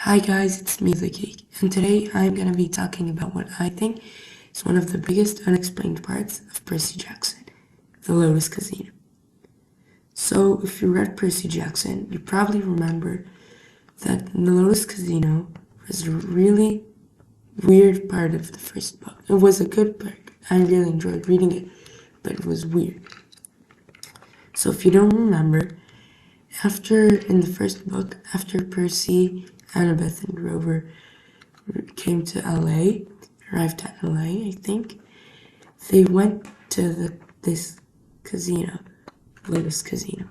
Hi guys, it's me, the Geek, and today I'm going to be talking about what I think is one of the biggest unexplained parts of Percy Jackson, the Lotus Casino. So, if you read Percy Jackson, you probably remember that the Lotus Casino was a really weird part of the first book. It was a good book. I really enjoyed reading it, but it was weird. So if you don't remember, in the first book, after Percy, Annabeth, and Grover came to LA, arrived at LA, I think, they went to this casino, Lotus Casino,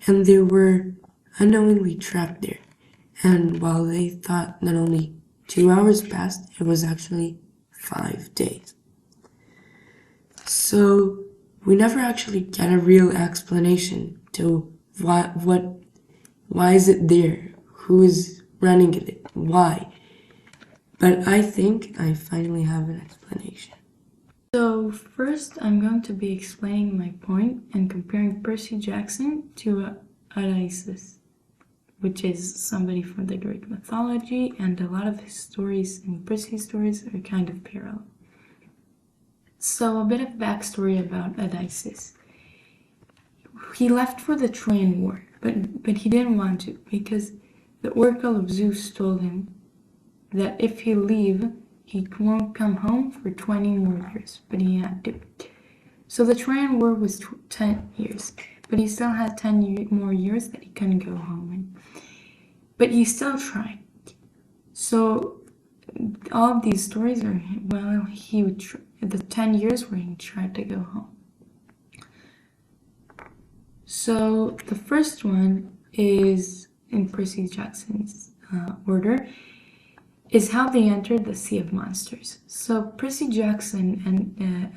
and they were unknowingly trapped there. And while they thought that only 2 hours passed, it was actually 5 days. So we never actually get a real explanation to why is it there? Who is running it? Why? But I think I finally have an explanation. So first I'm going to be explaining my point and comparing Percy Jackson to Odysseus, which is somebody from the Greek mythology, and a lot of his stories and Percy's stories are kind of parallel. So a bit of backstory about Odysseus. He left for the Trojan War, but he didn't want to because the oracle of Zeus told him that if he leave, he won't come home for 20 more years, but he had to. So the Trojan War was 10 years, but he still had 10 more years that he couldn't go home in. But he still tried. So all of these stories are, well, he would the 10 years where he tried to go home. So the first one is in Percy Jackson's order, is how they entered the Sea of Monsters. So Percy Jackson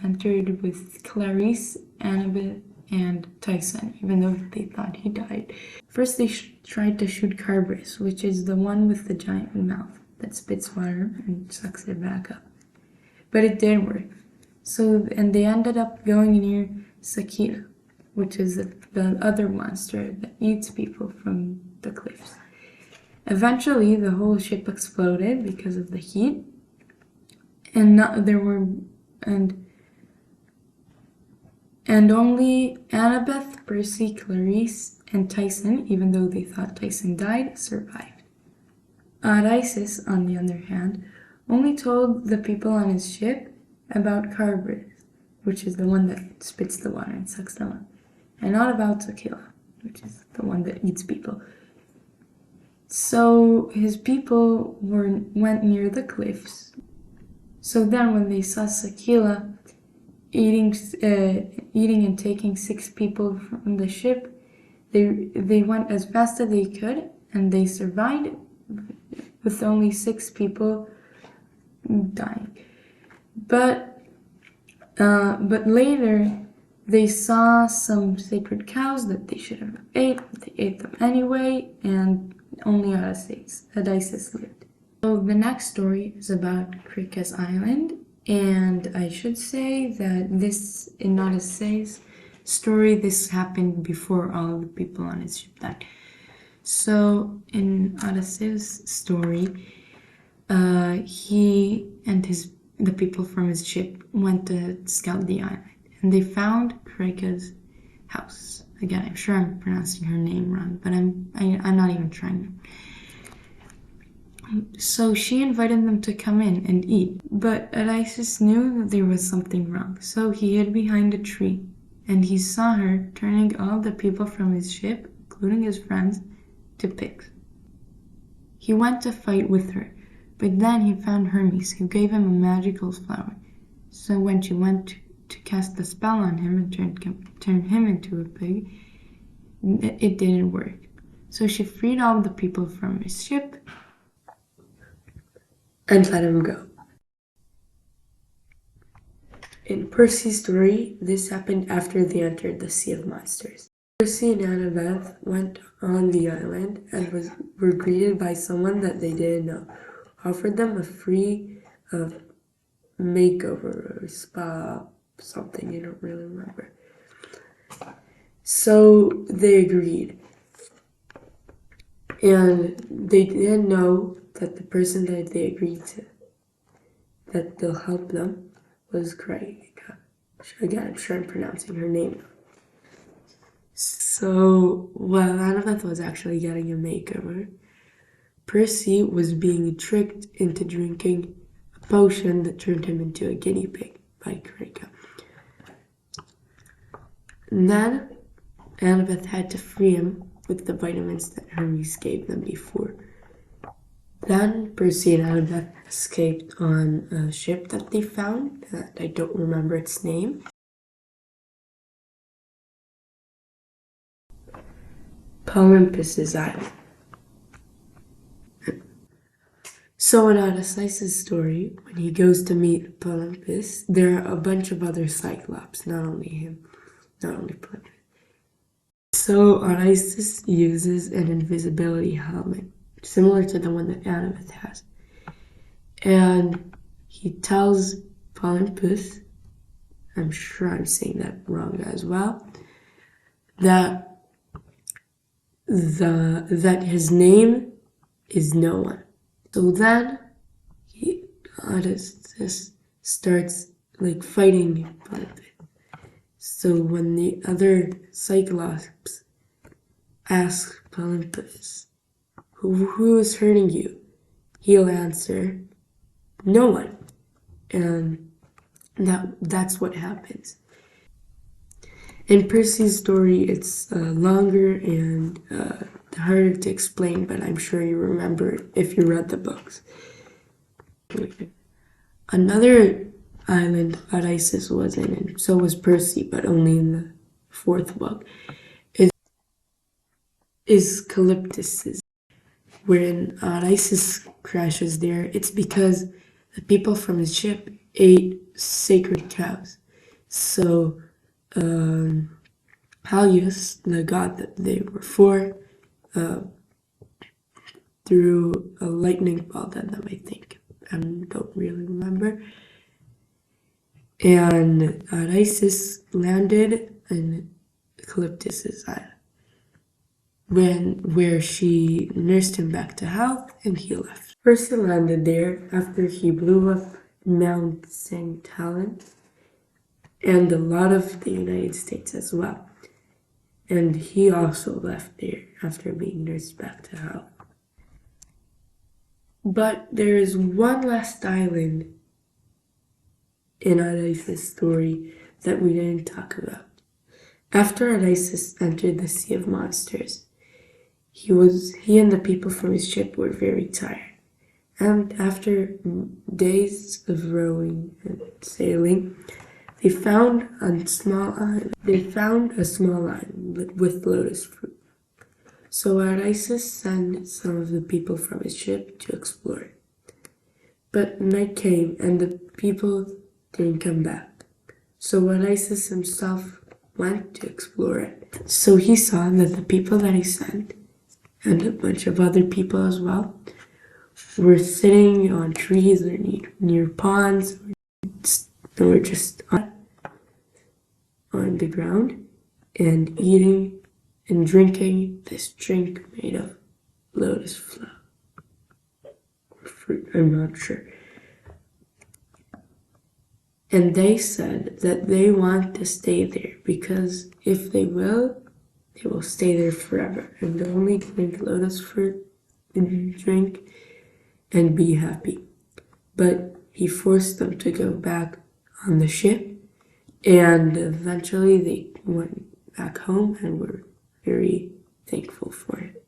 entered with Clarice, Annabeth, and Tyson, even though they thought he died. First they tried to shoot Carbris, which is the one with the giant mouth that spits water and sucks it back up. But it didn't work. And they ended up going near Sakina, which is the other monster that eats people from the cliffs. Eventually, the whole ship exploded because of the heat, and only Annabeth, Percy, Clarice, and Tyson, even though they thought Tyson died, survived. Odysseus, on the other hand, only told the people on his ship about Carbris, which is the one that spits the water and sucks them up, and not about Sakila, which is the one that eats people. So his people went near the cliffs. So then when they saw Sakila eating and taking 6 people from the ship, they went as fast as they could, and they survived with only 6 people dying. But later they saw some sacred cows that they should have ate. They ate them anyway, and only Odysseus lived. So the next story is about Cricus Island, and I should say that this, in Odysseus' story, this happened before all the people on his ship died. So in Odysseus' story, he and the people from his ship went to scout the island, and they found Cricus' house. Again, I'm sure I'm pronouncing her name wrong, but I'm not even trying. So she invited them to come in and eat, but Odysseus knew that there was something wrong, so he hid behind a tree, and he saw her turning all the people from his ship, including his friends, to pigs. He went to fight with her, but then he found Hermes, who gave him a magical flower. So when she went to cast the spell on him and turn him into a pig, it didn't work. So she freed all the people from his ship And let him go. In Percy's story, this happened after they entered the Sea of Monsters. Percy and Annabeth went on the island and were greeted by someone that they didn't know, offered them a free makeover or spa, something, I don't really remember. So they agreed. And they didn't know that the person that they agreed to, that they'll help them, was Craig. Again, I'm sure I'm pronouncing her name. So while Annabeth was actually getting a makeover, Percy was being tricked into drinking a potion that turned him into a guinea pig by Craig. And then Annabeth had to free him with the vitamins that Hermes gave them before. Then Percy and Annabeth escaped on a ship that they found, that I don't remember its name. Olympus's Island. So in Odysseus' story, when he goes to meet Olympus, there are a bunch of other Cyclops, not only him, not only Olympus. So Odysseus uses an invisibility helmet, similar to the one that Annabeth has. And he tells Olympus, I'm sure I'm saying that wrong as well, that his name is no one. So then Odysseus starts like fighting Olympus. So when the other Cyclops ask Olympus, who is hurting you? He'll answer, no one. And that's what happens. In Percy's story, it's longer and harder to explain, but I'm sure you remember it if you read the books. Another island Odysseus was in, and so was Percy, but only in the fourth book, is Calyptus. When Odysseus crashes there, it's because the people from his ship ate sacred cows. So Peleus, the god that they were for, threw a lightning bolt at them, I think. I don't really remember. And Odysseus landed in Calyptus's island, where she nursed him back to health, and he left. Percy landed there after he blew up Mount St. Helens and a lot of the United States as well. And he also left there after being nursed back to health. But there is one last island in Odysseus' story that we didn't talk about. After Odysseus entered the Sea of Monsters, he and the people from his ship were very tired. And after days of rowing and sailing, they found a small island with lotus fruit. So Odysseus sent some of the people from his ship to explore it. But night came and the people didn't come back. So Odysseus himself went to explore it. So he saw that the people that he sent, and a bunch of other people as well, were sitting on trees or near ponds or just on the ground and eating and drinking this drink made of lotus flower or fruit, I'm not sure. And they said that they want to stay there because if they will stay there forever and only drink lotus fruit and drink and be happy. But he forced them to go back on the ship, and eventually they went back home and were very thankful for it.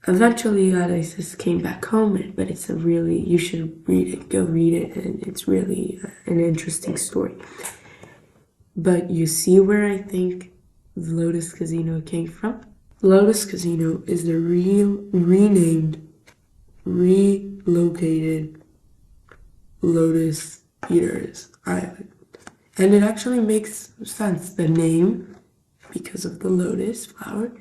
Eventually Odysseus came back home, but you should read it, go read it, and it's really an interesting story. But you see where I think the Lotus Casino came from? Lotus Casino is the relocated Lotus Eaters Island. And it actually makes sense, the name, because of the lotus flower,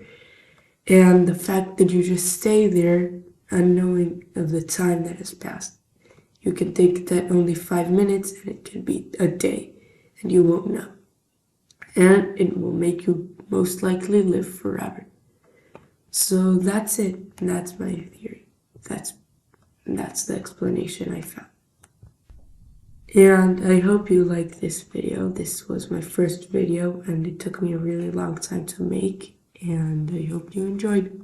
and the fact that you just stay there unknowing of the time that has passed. You can think that only 5 minutes and it could be a day, and you won't know. And it will make you most likely live forever. So that's it. That's my theory. That's the explanation I found. And I hope you like this video. This was my first video and it took me a really long time to make, and I hope you enjoyed.